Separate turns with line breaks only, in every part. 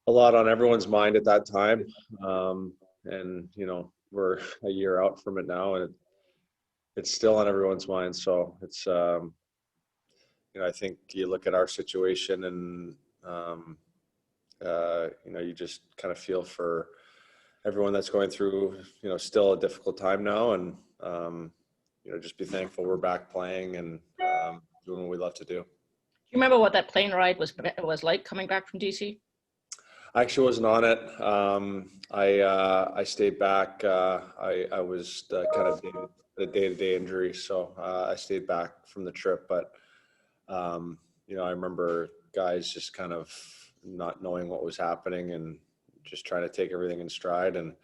a lot on everyone's mind at that time. And, we're a year out from it now, and it's still on everyone's mind. So it's, I think you look at our situation and, you just kind of feel for everyone that's going through, still a difficult time now. And, just be thankful we're back playing and doing what we love to do.
Do you remember what that plane ride was like coming back from DC?
I actually wasn't on it. I stayed back. I was kind of a day-to-day injury, so I stayed back from the trip. But I remember guys just kind of not knowing what was happening and just trying to take everything in stride, and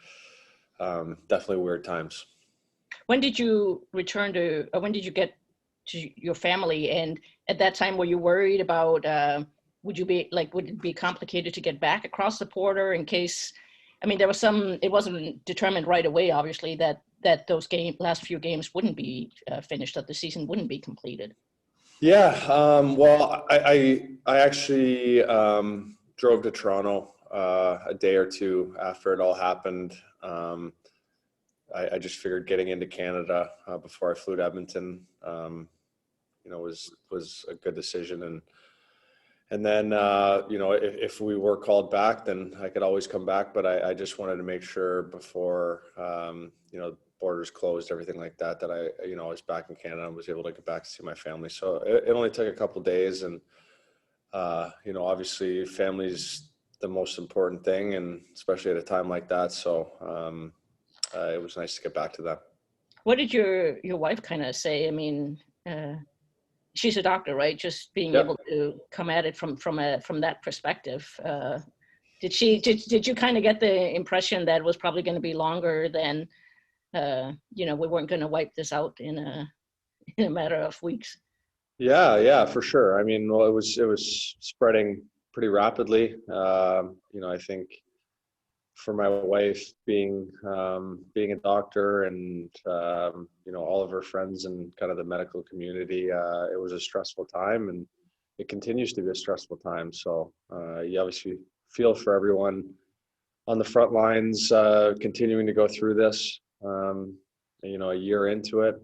definitely weird times.
When did you return to? When did you get to your family? And at that time, were you worried about? Would it be complicated to get back across the border in case? I mean, there was some. It wasn't determined right away, obviously, that those last few games wouldn't be finished, that the season wouldn't be completed.
Yeah. Well, I actually drove to Toronto a day or two after it all happened. I just figured getting into Canada before I flew to Edmonton, was a good decision. And then, if we were called back, then I could always come back. But I just wanted to make sure before, borders closed, everything like that, that I was back in Canada and was able to get back to see my family. So it only took a couple of days. And, obviously family's the most important thing, and especially at a time like that. So it was nice to get back to them.
What did your wife kind of say? I mean, she's a doctor, right? Just being
Yep.
able to come at it from that perspective. Did you kind of get the impression that it was probably going to be longer than, we weren't going to wipe this out in a matter of weeks?
Yeah, for sure. I mean, well, it was spreading pretty rapidly. I think for my wife being a doctor and, all of her friends and kind of the medical community, it was a stressful time, and it continues to be a stressful time. So you obviously feel for everyone on the front lines, continuing to go through this, a year into it.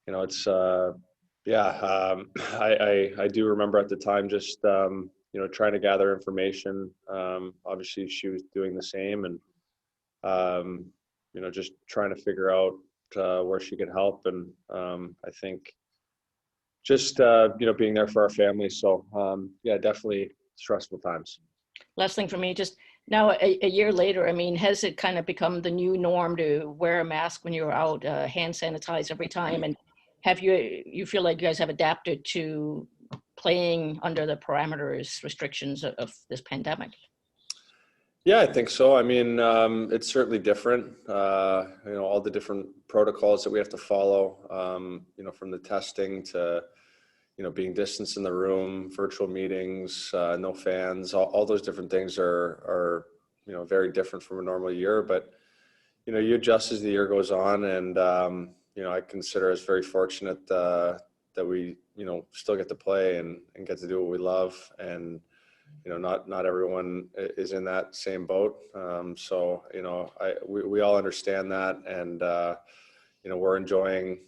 It's, I do remember at the time just, trying to gather information. Obviously she was doing the same, and, just trying to figure out where she could help. And I think just, being there for our family. So definitely stressful times.
Last thing for me, just now a year later, I mean, has it kind of become the new norm to wear a mask when you're out, hand sanitize every time? And have you feel like you guys have adapted to playing under the parameters, restrictions of this pandemic?
Yeah, I think so. I mean, it's certainly different. All the different protocols that we have to follow, from the testing to, being distanced in the room, virtual meetings, no fans, all those different things are, very different from a normal year. But, you adjust as the year goes on. And, I consider us very fortunate that we, still get to play and get to do what we love. And, not everyone is in that same boat. So, we all understand that. And, we're enjoying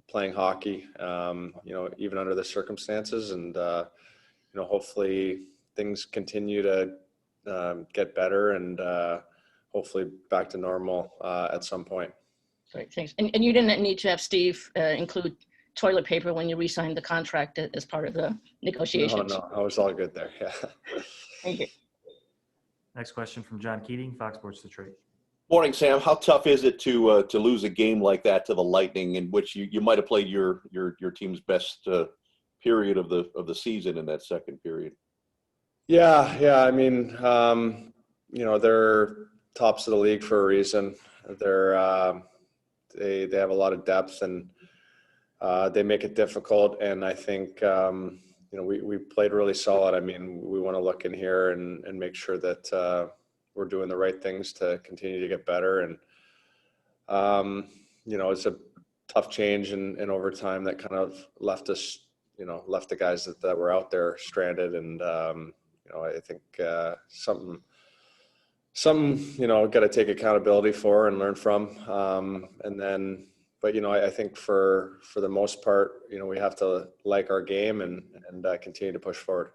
playing hockey, even under the circumstances. And, hopefully things continue to get better, and hopefully back to normal at some point.
Great, thanks. And you didn't need to have Steve include toilet paper when you re-signed the contract as part of the negotiations?
No, I was all good there. Yeah.
Thank you.
Next question from John Keating, Fox Sports Detroit.
Morning, Sam. How tough is it to lose a game like that to the Lightning, in which you might have played your team's best period of the season in that second period?
Yeah. I mean, they're tops of the league for a reason. They have a lot of depth, and they make it difficult. And I think, we played really solid. I mean, we want to look in here and make sure that we're doing the right things to continue to get better. And, it's a tough change in overtime that kind of left us, left the guys that were out there stranded. And, I think something got to take accountability for and learn from. And then, but I think for the most part, we have to like our game and continue to push forward.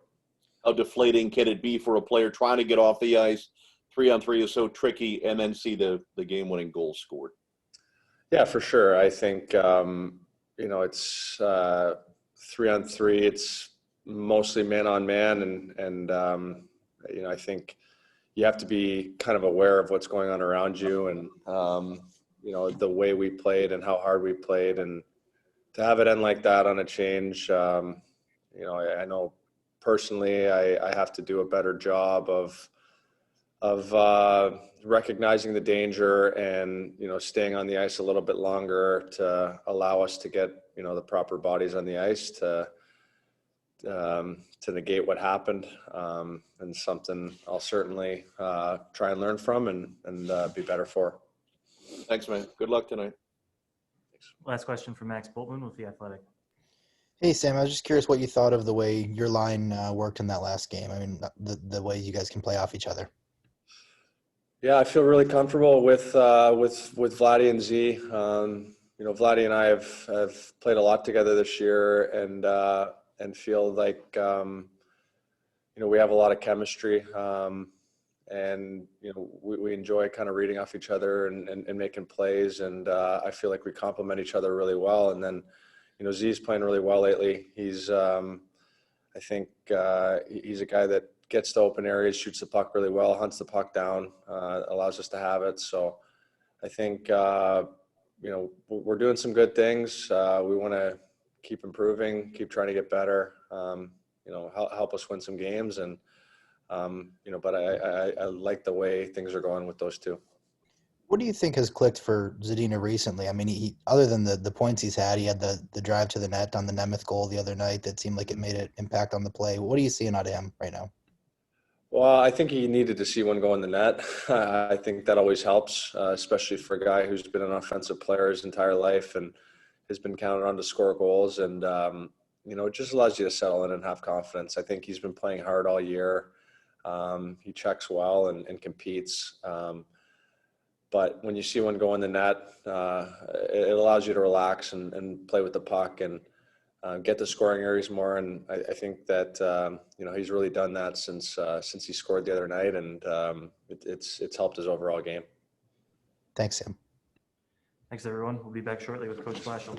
How deflating can it be for a player trying to get off the ice? 3-on-3 is so tricky, and then see the game-winning goal scored.
Yeah, for sure. I think it's 3-on-3. It's mostly man-on-man, and I think you have to be kind of aware of what's going on around you, and the way we played and how hard we played, and to have it end like that on a change. I know personally I have to do a better job of recognizing the danger and staying on the ice a little bit longer to allow us to get the proper bodies on the ice to negate what happened, and something I'll certainly try and learn from and be better for.
Thanks, man. Good luck tonight.
Last question from Max Boltman with The Athletic.
Hey, Sam, I was just curious what you thought of the way your line worked in that last game. I mean, the way you guys can play off each other.
Yeah, I feel really comfortable with Vladdy and Z. Vladdy and I have played a lot together this year, and feel like we have a lot of chemistry, and we enjoy kind of reading off each other and making plays, and I feel like we complement each other really well. And then Z's playing really well lately. He's I think he's a guy that gets to open areas, shoots the puck really well, hunts the puck down, allows us to have it. So I think we're doing some good things. We want to keep improving, keep trying to get better, help us win some games. And, but I like the way things are going with those two.
What do you think has clicked for Zadina recently? I mean, he other than the points he's had, he had the drive to the net on the Nemeth goal the other night that seemed like it made an impact on the play. What are you seeing out of him right now?
Well, I think he needed to see one go in the net. I think that always helps, especially for a guy who's been an offensive player his entire life and has been counted on to score goals. And, it just allows you to settle in and have confidence. I think he's been playing hard all year. He checks well and competes. But when you see one go in the net, it allows you to relax and play with the puck and get the scoring areas more. And I think that, he's really done that since he scored the other night, and it's helped his overall game.
Thanks, Sam.
Thanks, everyone. We'll be back shortly with Coach Flashel.